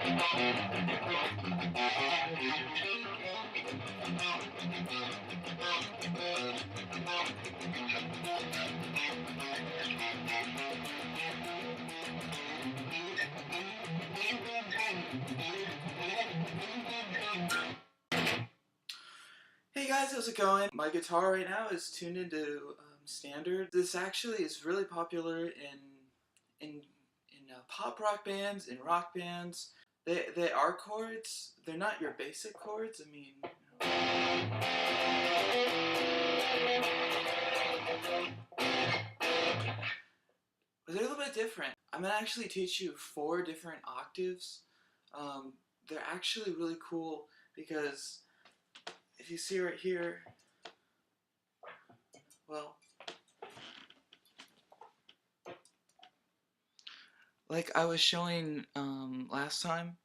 Hey guys, how's it going? My guitar right now is tuned into standard. This actually is really popular in pop rock bands, in rock bands. They are chords. They're not your basic chords. I mean, but they're a little bit different. I'm gonna actually teach you 4 different octaves. They're actually really cool because if you see right here, well, like I was showing last time,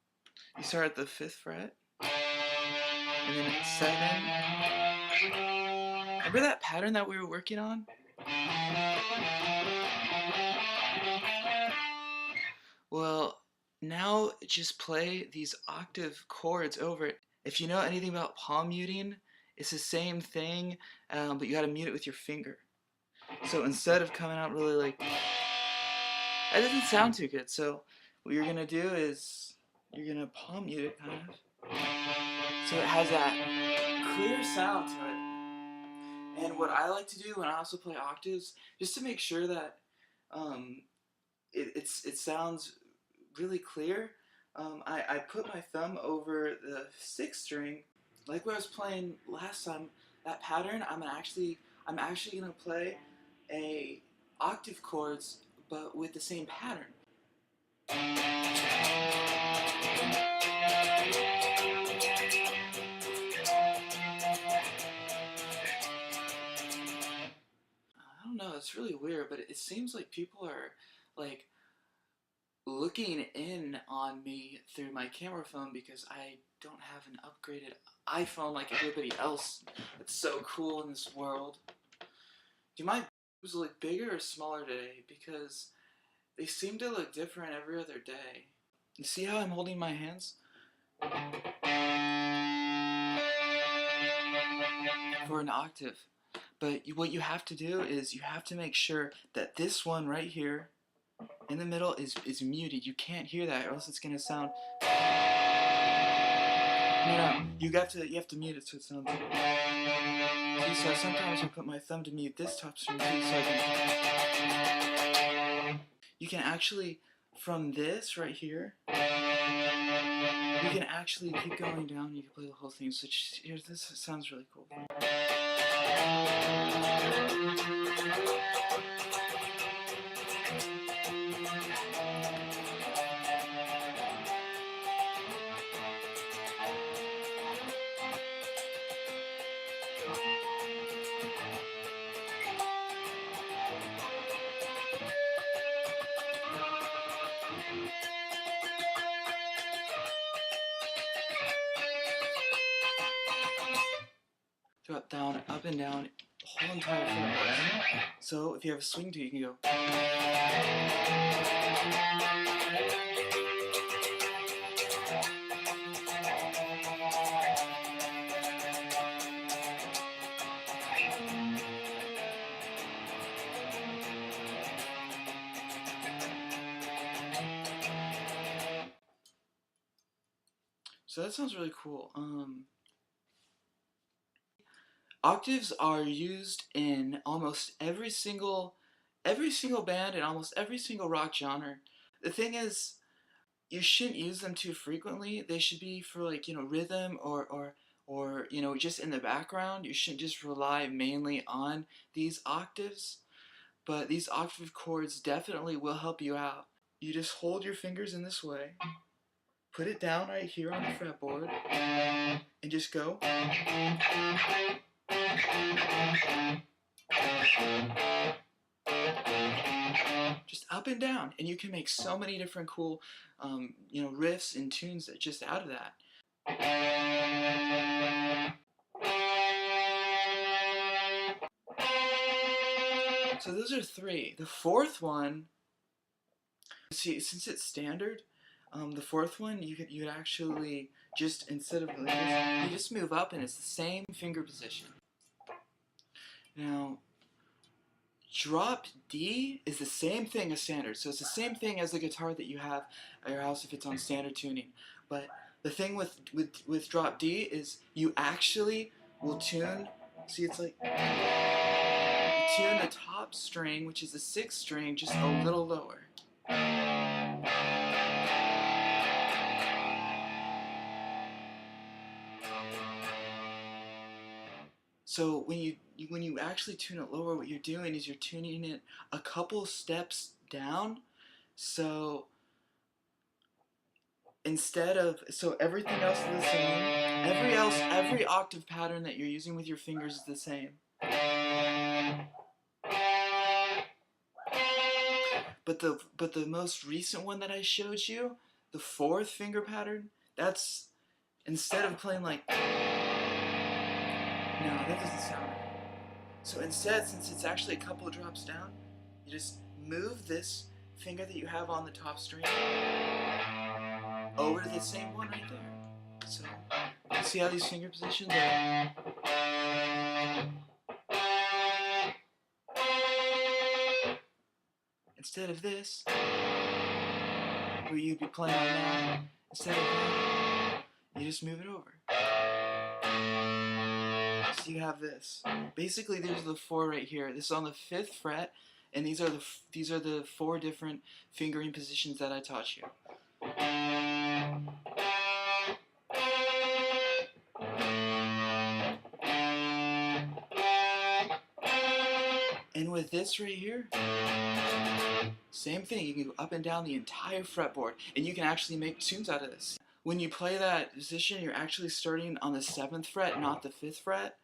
you start at the 5th fret, and then it's 7. Remember that pattern that we were working on? Well, now just play these octave chords over it. If you know anything about palm muting, it's the same thing, but you gotta mute it with your finger. So instead of coming out really like, that doesn't sound too good. So what you're gonna do is you're gonna palm mute it kind of, so it has that clear sound to it. And what I like to do when I also play octaves, just to make sure that it sounds really clear, I put my thumb over the 6th string, like what I was playing last time. That pattern, I'm actually gonna play a octave chords, but with the same pattern. I don't know, it's really weird, but it seems like people are like looking in on me through my camera phone because I don't have an upgraded iPhone like everybody else. It's so cool in this world. Do my boobs look bigger or smaller today? Because they seem to look different every other day. You see how I'm holding my hands? For an octave. But what you have to do is you have to make sure that this one right here in the middle is muted. You can't hear that or else it's gonna sound. No, you have to mute it so it sounds. See, so sometimes I put my thumb to mute this top string too, so I can. You can actually, from this right here, you can actually keep going down. You can play the whole thing. So here's this. Sounds really cool. Drop down, up and down, the whole entire fretboard. So if you have a swing too, you can go. So that sounds really cool. Octaves are used in almost every single band and almost every single rock genre. The thing is, you shouldn't use them too frequently. They should be for, like, rhythm or just in the background. You shouldn't just rely mainly on these octaves. But these octave chords definitely will help you out. You just hold your fingers in this way, put it down right here on the fretboard, and just go. Just up and down, and you can make so many different cool, riffs and tunes that just out of that. So those are 3. The 4th one, see, since it's standard, The fourth one, you'd actually just, instead of like this, you just move up and it's the same finger position. Now, drop D is the same thing as standard. So it's the same thing as the guitar that you have at your house if it's on standard tuning. But the thing with drop D is you actually will tune, see it's like, you tune the top string, which is the sixth string, just a little lower. So when you actually tune it lower, what you're doing is you're tuning it a couple steps down. So so everything else is the same. Every octave pattern that you're using with your fingers is the same. But the most recent one that I showed you, the fourth finger pattern, that's instead of playing like, no, that doesn't sound right. So instead, since it's actually a couple of drops down, you just move this finger that you have on the top string over to the same one right there. So, see how these finger positions are? Instead of this, where you'd be playing on that, instead of that, you just move it over. So you have this. Basically, there's the four right here. This is on the 5th fret, and these are the 4 different fingering positions that I taught you. And with this right here, same thing. You can go up and down the entire fretboard, and you can actually make tunes out of this. When you play that position, you're actually starting on the 7th fret, not the 5th fret.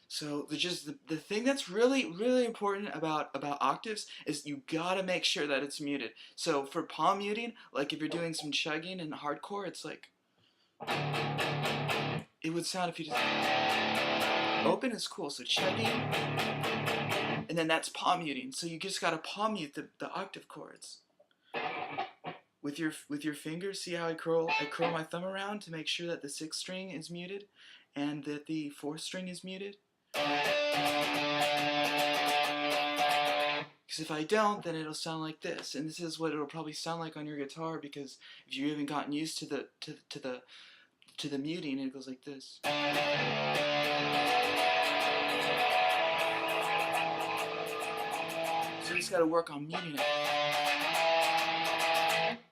So the thing that's really important about octaves is you gotta make sure that it's muted. So for palm muting, like if you're doing some chugging in hardcore, it's like it would sound if you just open is cool. So chugging, and then that's palm muting. So you just gotta palm mute the octave chords with your fingers. See how I curl my thumb around to make sure that the 6th string is muted and that the 4th string is muted. Because if I don't, then it'll sound like this, and this is what it'll probably sound like on your guitar. Because if you haven't gotten used to the muting, it goes like this. So you just got to work on muting it.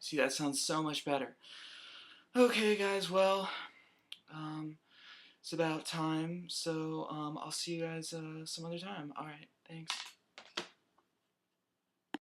See, that sounds so much better. Okay, guys. Well, it's about time, so I'll see you guys some other time. All right, thanks.